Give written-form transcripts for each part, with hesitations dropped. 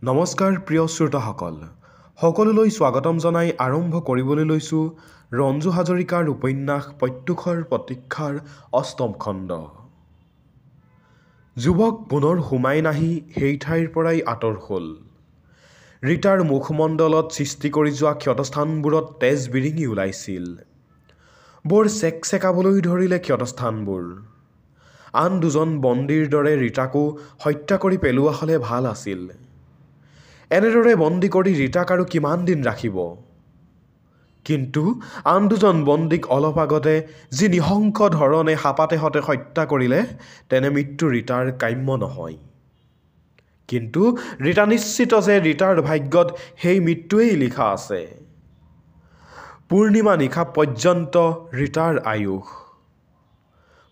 নমস্কাৰ প্ৰিয় শ্ৰোতাসকল, সকলোলৈ স্বাগতম জনাই আৰম্ভ কৰিবলৈ লৈছোঁ ৰঞ্জু হাজৰিকাৰ উপন্যাস প্ৰত্যুষৰ প্ৰতীক্ষাৰ অষ্টম খণ্ড। যুৱক পুনৰ সোমাই নাহি সেই ঠাইৰ পৰাই আঁতৰ হ'ল। ৰীতাৰ মুখমণ্ডলত সৃষ্টি কৰি যোৱা ক্ষতস্থানবোৰত তেজ বিৰিঙি ওলাইছিল। বৰ চেকচেকাবলৈ ধৰিলে ক্ষতস্থানবোৰ। আন দুজন বন্দীৰ দৰে ৰীতাকো হত্যা কৰি পেলোৱা হ'লে ভাল আছিল। এনেদৰে বন্দী কৰি ৰীতাক আৰু কিমান দিন ৰাখিব? কিন্তু আন দুজন বন্দীক অলপ আগতে যি নিশংস ধৰণে হাপাতেহতে হত্যা কৰিলে, তেনে মৃত্যু ৰীতাৰ কাম্য নহয়। কিন্তু ৰীতা নিশ্চিত যে ৰীতাৰ ভাগ্যত সেই মৃত্যুৱেই লিখা আছে। পূৰ্ণিমা নিশা পৰ্যন্ত ৰীতাৰ আয়ুস।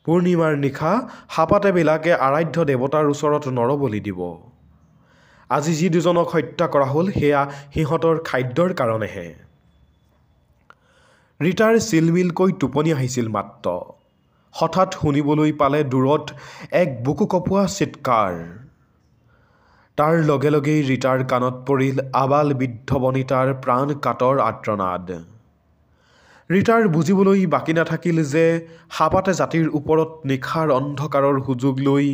পূৰ্ণিমাৰ নিশা হাপাতেবিলাকে আৰাধ্য দেৱতাৰ ওচৰত নৰবলি দিব। আজি যি দুজনক হত্যা কৰা হ'ল সেয়া সিহঁতৰ খাদ্যৰ কাৰণেহে। ৰীতাৰ চিলমিলকৈ টোপনি আহিছিল মাত্ৰ। হঠাৎ শুনিবলৈ পালে দূৰত এক বুকু কঁপোৱা চিৎকাৰ। তাৰ লগে লগেই ৰীতাৰ কাণত পৰিল আবাল বৃদ্ধ বনিতাৰ প্ৰাণ কাতৰ আৰ্তনাদ। ৰীতাৰ বুজিবলৈ বাকী নাথাকিল যে হাপাতে জাতিৰ ওপৰত নিশাৰ অন্ধকাৰৰ সুযোগ লৈ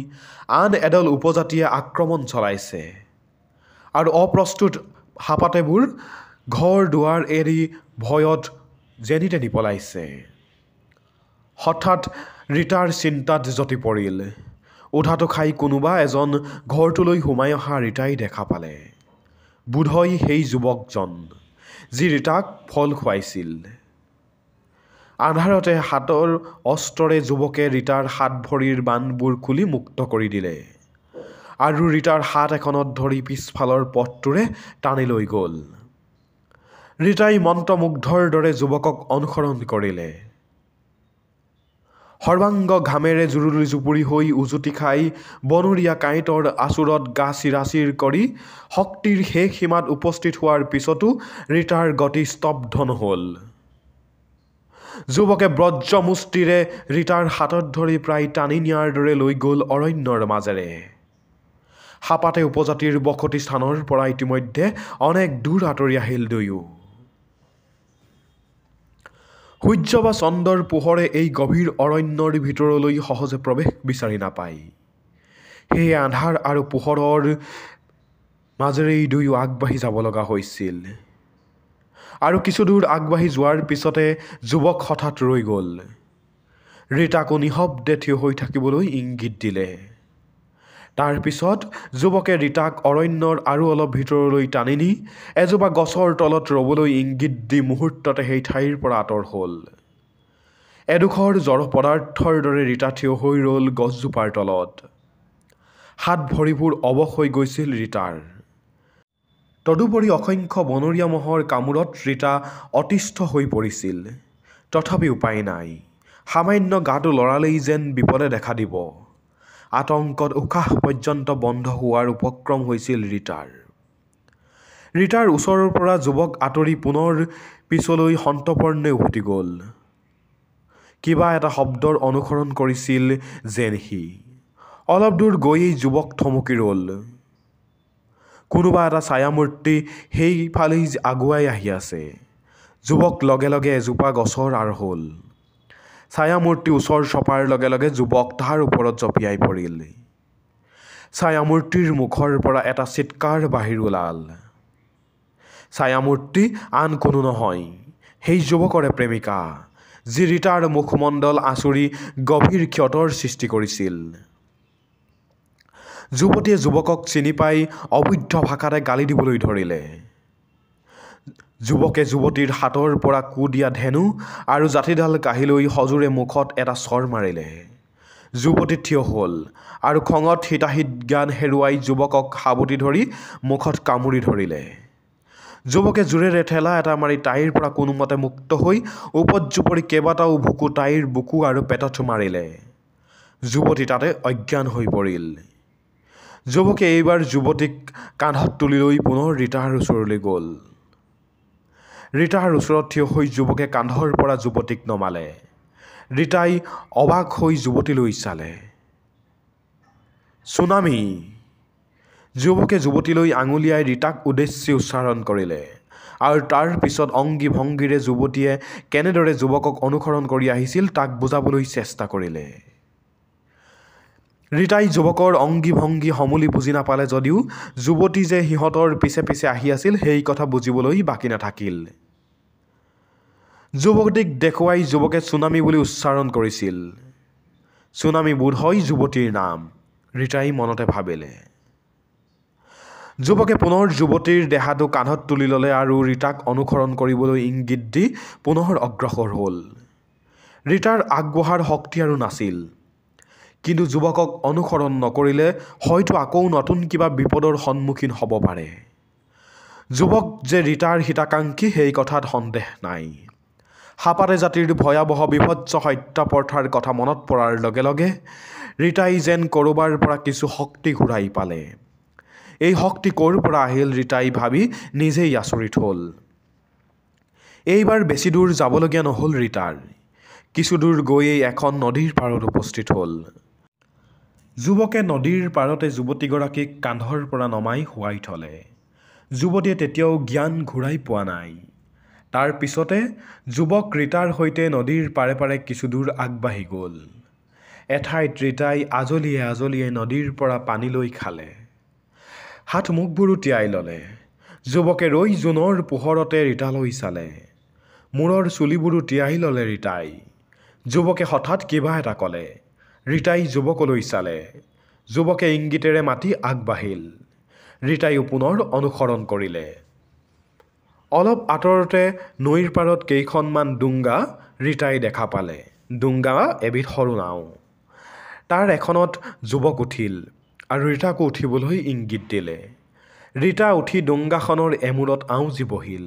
আন এদল উপজাতিয়ে আক্ৰমণ চলাইছে। আৰু অপ্ৰস্তুত হাপাতেবোৰ ঘৰ দুৱাৰ এৰি ভয়ত যেনি তেনি পলাইছে। হঠাৎ ৰীতাৰ চিন্তাত যতি পৰিল। ওধাটো খাই কোনোবা এজন ঘৰটোলৈ সোমাই অহা ৰীতাই দেখা পালে। বোধহয় সেই যুৱকজন, যি ৰীতাক ফল খুৱাইছিল। আন্ধাৰতে হাতৰ অস্ত্ৰৰে যুৱকে ৰীতাৰ হাত ভৰিৰ বান্ধবোৰ খুলি মুক্ত কৰি দিলে। আৰু ৰীতাৰ হাত এখনত ধৰি পিছফালৰ পথটোৰে টানি লৈ গ'ল। ৰীতাই মন্ত্ৰমুগ্ধৰ দৰে যুৱকক অনুসৰণ কৰিলে। সৰ্বাংগ ঘামেৰে জুৰুলি জুপুৰি হৈ উজুতি খাই বনৰীয়া কাঁইটৰ আঁচোৰত গা চিৰাচিৰ কৰি শক্তিৰ শেষ সীমাত উপস্থিত হোৱাৰ পিছতো ৰীতাৰ গতি স্তব্ধ নহ'ল। যুৱকে বজ্ৰমুষ্টিৰে ৰীতাৰ হাতত ধৰি প্ৰায় টানি নিয়াৰ দৰে লৈ গ'ল অৰণ্যৰ মাজেৰে। হাপাতে উপজাতিৰ বসতি স্থানৰ পৰা ইতিমধ্যে অনেক দূৰ আঁতৰি আহিল দুয়ো। সূৰ্য বা চন্দ্ৰৰ পোহৰে এই গভীৰ অৰণ্যৰ ভিতৰলৈ সহজে প্ৰৱেশ বিচাৰি নাপায়। সেয়ে আন্ধাৰ আৰু পোহৰৰ মাজেৰেই দুয়ো আগবাঢ়ি যাব লগা হৈছিল। আৰু কিছুদূৰ আগবাঢ়ি যোৱাৰ পিছতে যুৱক হঠাৎ ৰৈ গ'ল। ৰীতাকো নিঃশব্দে থিয় হৈ থাকিবলৈ ইংগিত দিলে। তাৰ পিছত যুৱকে ৰীতাক অৰণ্যৰ আৰু অলপ ভিতৰলৈ টানি নি এজোপা গছৰ তলত ৰ'বলৈ ইংগিত দি মুহূৰ্ততে সেই ঠাইৰ পৰা আঁতৰ হ'ল। এডোখৰ জড় পদাৰ্থৰ দৰে ৰীতা থিয় হৈ ৰ'ল গছজোপাৰ তলত। হাত ভৰিবোৰ অৱশ হৈ গৈছিল ৰীতাৰ। তদুপৰি অসংখ্য বনৰীয়া মহৰ কামোৰত ৰীতা অতিষ্ঠ হৈ পৰিছিল। তথাপি উপায় নাই। সামান্য গাটো লৰালেই যেন বিপদে দেখা দিব। আতংকত উশাহ পৰ্যন্ত বন্ধ হোৱাৰ উপক্ৰম হৈছিল ৰীতাৰ। ৰীতাৰ ওচৰৰ পৰা যুৱক আঁতৰি পুনৰ পিছলৈ সন্তৰ্পণে উভতি গ'ল। কিবা এটা শব্দৰ অনুসৰণ কৰিছিল যেন সি। অলপ দূৰ গৈয়েই যুৱক থমকি ৰ'ল। কোনোবা এটা ছায়ামূৰ্তি সেইফালেই আগুৱাই আহি আছে। যুৱক লগে লগে এজোপা গছৰ আঁৰ হ'ল। ছায়ামূৰ্তি ওচৰ চপাৰ লগে লগে যুৱক তাৰ ওপৰত জঁপিয়াই পৰিল। ছায়ামূৰ্তিৰ মুখৰ পৰা এটা চিৎকাৰ বাহিৰ ওলাল। ছায়ামূৰ্তি আন কোনো নহয়, সেই যুৱকৰে প্ৰেমিকা, যি ৰীতাৰ মুখমণ্ডল আঁচুৰি গভীৰ ক্ষতৰ সৃষ্টি কৰিছিল। যুৱতীয়ে যুৱকক চিনি পাই অবৈধ ভাষাতে গালি দিবলৈ ধৰিলে। যুৱকে যুৱতীৰ হাতৰ পৰা কু দিয়া ধেনু আৰু জাঠিডাল কাঢ়ি লৈ সজোৰে মুখত এটা চৰ মাৰিলে। যুৱতী থিয় হ'ল আৰু খঙত হিতাহিত জ্ঞান হেৰুৱাই যুৱকক সাবটি ধৰি মুখত কামুৰি ধৰিলে। যুৱকে জোৰেৰে ঠেলা এটা মাৰি তাইৰ পৰা কোনোমতে মুক্ত হৈ উপৰ্যুপৰি কেইবাটাও ভুকু তাইৰ বুকু আৰু পেটত মাৰিলে। যুৱতী তাতে অজ্ঞান হৈ পৰিল। যুৱকে এইবাৰ যুৱতীক কান্ধত তুলি লৈ পুনৰ ৰীতাৰ ওচৰলৈ গ'ল। ৰীতাৰ ওচৰত থিয় হৈ যুৱকে কান্ধৰ পৰা যুৱতীক নমালে। ৰীতাই অবাক হৈ যুৱতীলৈ চালে। চুনামী, যুৱকে যুৱতীলৈ আঙুলিয়াই ৰীতাক উদ্দেশ্যি উচ্চাৰণ কৰিলে আৰু তাৰ পিছত অংগী ভংগীৰে যুৱতীয়ে কেনেদৰে যুৱকক অনুসৰণ কৰি আহিছিল তাক বুজাবলৈ চেষ্টা কৰিলে। ৰীতাই যুৱকৰ অংগী ভংগী সমূলি বুজি নাপালে যদিও যুৱতী যে সিহঁতৰ পিছে পিছে আহি আছিল সেই কথা বুজিবলৈ বাকী নাথাকিল। যুৱতীক দেখুৱাই যুৱকে চুনামী বুলি উচ্চাৰণ কৰিছিল। চুনামী বোধ হয় যুৱতীৰ নাম, ৰীতাই মনতে ভাবিলে। যুৱকে পুনৰ যুৱতীৰ দেহাটো কান্ধত তুলি ল'লে আৰু ৰীতাক অনুসৰণ কৰিবলৈ ইংগিত দি পুনৰ অগ্ৰসৰ হ'ল। ৰীতাৰ আগবঢ়াৰ শক্তি আৰু নাছিল, কিন্তু যুৱকক অনুসৰণ নকৰিলে হয়তো আকৌ নতুন কিবা বিপদৰ সন্মুখীন হ'ব পাৰে। যুৱক যে ৰীতাৰ হিতাকাংক্ষী সেই কথাত সন্দেহ নাই। হাপাতে জাতিৰ ভয়াৱহ বিভৎস হত্যা প্ৰথাৰ কথা মনত পৰাৰ লগে লগে ৰীতাই যেন ক'ৰবাৰ পৰা কিছু শক্তি ঘূৰাই পালে। এই শক্তি ক'ৰ পৰা আহিল ৰীতাই ভাবি নিজেই আচৰিত হ'ল। এইবাৰ বেছি দূৰ যাবলগীয়া নহ'ল ৰীতাৰ। কিছু দূৰ গৈয়েই এখন নদীৰ পাৰত উপস্থিত হ'ল। যুৱকে নদীৰ পাৰতে যুৱতীগৰাকীক কান্ধৰ পৰা নমাই শুৱাই থ'লে। যুৱতীয়ে তেতিয়াও জ্ঞান ঘূৰাই পোৱা নাই। তাৰ পিছতে যুৱক ৰীতাৰ সৈতে নদীৰ পাৰে পাৰে কিছু দূৰ আগবাঢ়ি গ'ল। এঠাইত ৰীতাই আজলিয়ে আজলিয়ে নদীৰ পৰা পানী লৈ খালে। হাত মুখবোৰো তিয়াই ল'লে। যুৱকে ৰৈ জোনৰ পোহৰতে ৰীতালৈ চালে। মূৰৰ চুলিবোৰো তিয়াই ল'লে ৰীতাই। যুৱকে হঠাৎ কিবা এটা ক'লে। ৰীতাই যুৱকলৈ চালে। যুৱকে ইংগিতেৰে মাতি আগবাঢ়িল। ৰীতাইও পুনৰ অনুসৰণ কৰিলে। অলপ আঁতৰতে নৈৰ পাৰত কেইখনমান ডুংগা ৰীতাই দেখা পালে। ডুংগা এবিধ সৰু নাও। তাৰ এখনত যুৱক উঠিল আৰু ৰীতাকো উঠিবলৈ ইংগিত দিলে। ৰীতা উঠি ডুংগাখনৰ এমূৰত আউজি বহিল।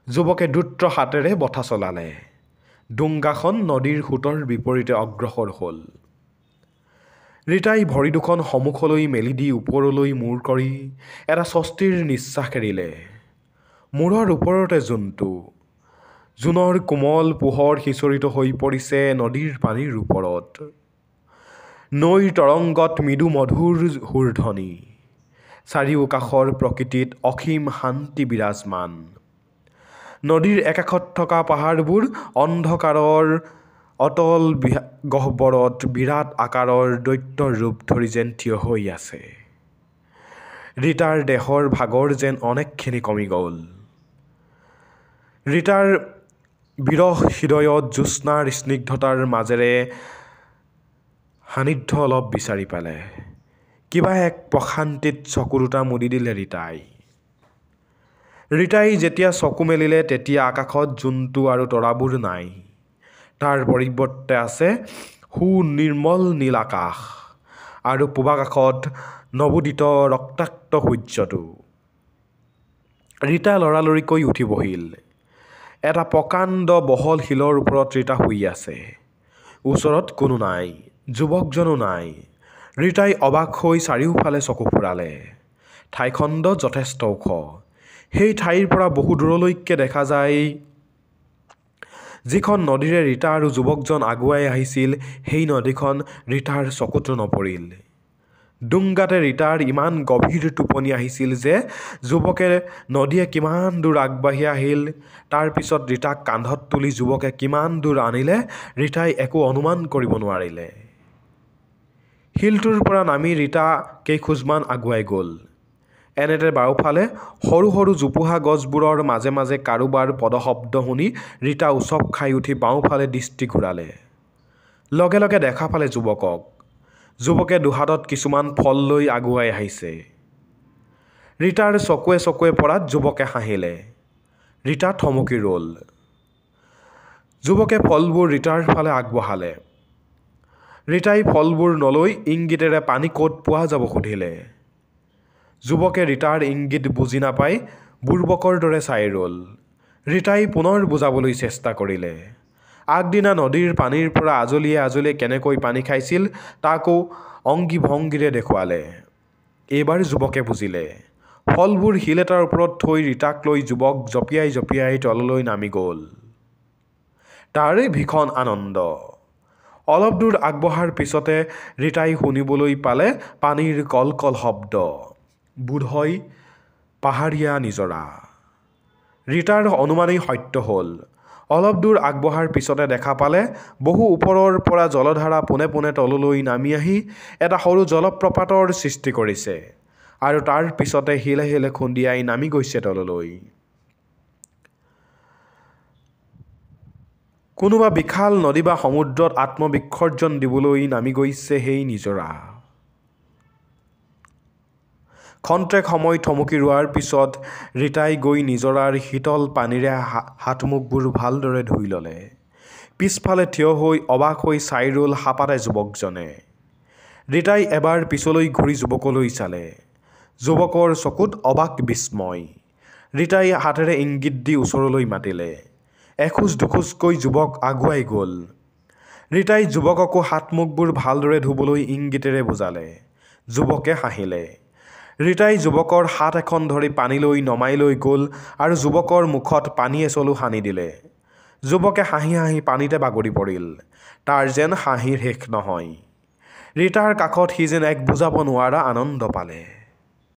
যুৱকে দ্ৰুত হাতেৰে বঠা চলালে। ডুংগাখন নদীৰ সোঁতৰ বিপৰীতে অগ্ৰসৰ হ'ল। ৰীতাই ভৰি দুখন সন্মুখলৈ মেলি দি ওপৰলৈ মূৰ কৰি এটা স্বস্তিৰ নিশ্বাস এৰিলে। মূৰৰ ওপৰতে জোনটো। জোনৰ কোমল পোহৰ সিঁচৰিত হৈ পৰিছে নদীৰ পানীৰ ওপৰত। নৈৰ তৰংগত মৃদু মধুৰ সুৰধ্বনি। চাৰিওকাষৰ প্ৰকৃতিত অসীম শান্তি বিৰাজমান। নদীৰ একাষত থকা পাহাৰবোৰ অন্ধকাৰৰ অতল গহ্বৰত বিৰাট আকাৰৰ দৈত্যৰ ৰূপ ধৰি যেন থিয় হৈ আছে। ৰীতাৰ দেহৰ ভাগৰ যেন অনেকখিনি কমি গ'ল। ৰীতাৰ বিৰহ হৃদয়ত জ্যোৎস্নাৰ স্নিগ্ধতাৰ মাজেৰে সান্নিধ্য অলপ বিচাৰি পালে। কিবা এক প্ৰশান্তিত চকু দুটা মুদি দিলে ৰীতাই। ৰীতাই যেতিয়া চকু মেলিলে তেতিয়া আকাশত জোনটো আৰু তৰাবোৰ নাই। তাৰ পৰিৱৰ্তে আছে সুনিৰ্মল নীল আকাশ আৰু পূবাকাশত নৱোদিত ৰক্তাক্ত সূৰ্যটো। ৰীতা লৰালৰিকৈ উঠি বহিল। এটা প্ৰকাণ্ড বহল শিলৰ ওপৰত ৰীতা শুই আছে। ওচৰত কোনো নাই, যুৱকজনো নাই। ৰীতাই অবাক হৈ চাৰিওফালে চকু ফুৰালে। ঠাইখণ্ড যথেষ্ট ওখ। সেই ঠাইৰ পৰা বহু দূৰলৈকে দেখা যায় যিখন নদীৰে ৰীতা আৰু যুৱকজন আগুৱাই আহিছিল সেই নদীখন ৰীতাৰ চকুতো নপৰিল। ডুংগাতে ৰীতাৰ ইমান গভীৰ টোপনি আহিছিল যে যুৱকে নদীয়ে কিমান দূৰ আগবাঢ়ি আহিল, তাৰ পিছত ৰীতাক কান্ধত তুলি যুৱকে কিমান দূৰ আনিলে ৰীতাই একো অনুমান কৰিব নোৱাৰিলে। শিলটোৰ পৰা নামি ৰীতা কেইখোজমান আগুৱাই গ'ল। এনেতে বাওঁফালে সৰু সৰু জোপোহা গছবোৰৰ মাজে মাজে কাৰোবাৰ পদশব্দ শুনি ৰীতা উচপ খাই উঠি বাওঁফালে দৃষ্টি ঘূৰালে। লগে লগে দেখা পালে যুৱকক। যুৱকে দুহাতত কিছুমান ফল লৈ আগুৱাই আহিছে। ৰীতাৰ চকুৱে চকুৱে পৰাত যুৱকে হাঁহিলে। ৰীতা থমকি ৰ'ল। যুৱকে ফলবোৰ ৰীতাৰ ফালে আগবঢ়ালে। ৰীতাই ফলবোৰ নলৈ ইংগিতেৰে পানী ক'ত পোৱা যাব সুধিলে। যুৱকে ৰীতাৰ ইংগিত বুজি নাপাই বুৰ্বকৰ দৰে চাই ৰ'ল। ৰীতাই পুনৰ বুজাবলৈ চেষ্টা কৰিলে। আগদিনা নদীৰ পানীৰ পৰা আজলিয়ে আজলিয়ে কেনেকৈ পানী খাইছিল তাকো অংগী ভংগীৰে দেখুৱালে। এইবাৰ যুৱকে বুজিলে। ফলবোৰ শিল এটাৰ ওপৰত থৈ ৰীতাক লৈ যুৱক জঁপিয়াই জঁপিয়াই তললৈ নামি গ'ল। তাৰে ভীষণ আনন্দ। অলপ দূৰ আগবঢ়াৰ পিছতে ৰীতাই শুনিবলৈ পালে পানীৰ কলকল শব্দ। বোধহয় পাহাৰীয়া নিজৰা। ৰীতাৰ অনুমানেই সত্য হ'ল। অলপ দূৰ আগবঢ়াৰ পিছতে দেখা পালে বহু ওপৰৰ পৰা জলধাৰা পোনে পোনে তললৈ নামি আহি এটা সৰু জলপ্ৰপাতৰ সৃষ্টি কৰিছে আৰু তাৰ পিছতে শিলে শিলে খুন্দিয়াই নামি গৈছে তললৈ। কোনোবা বিশাল নদী বা সমুদ্ৰত আত্মবিসৰ্জন দিবলৈ নামি গৈছে সেই নিজৰা। খন্তেক সময় থমকি ৰোৱাৰ পিছত ৰীতাই গৈ নিজৰাৰ শীতল পানীৰে হাত মুখবোৰ ভালদৰে ধুই ল'লে। পিছফালে থিয় হৈ অবাক হৈ চাই ৰ'ল হাপাতে যুৱকজনে। ৰীতাই এবাৰ পিছলৈ ঘূৰি যুৱকলৈ চালে। যুৱকৰ চকুত অবাক বিস্ময়। ৰীতাই হাতেৰে ইংগিত দি ওচৰলৈ মাতিলে। এখোজ দুখোজকৈ যুৱক আগুৱাই গ'ল। ৰীতাই যুৱককো হাত মুখবোৰ ভালদৰে ধুবলৈ ইংগিতেৰে বুজালে। যুৱকে হাঁহিলে। ৰীতাই যুৱকৰ হাত এখন ধৰি পানীলৈ নমাই লৈ গ'ল আৰু যুৱকৰ মুখত পানী এচলো সানি দিলে। যুৱকে হাঁহি হাঁহি পানীতে বাগৰি পৰিল। তাৰ যেন হাঁহিৰ শেষ নহয়। ৰীতাৰ কাষত সি যেন এক বুজাব নোৱাৰা আনন্দ পালে।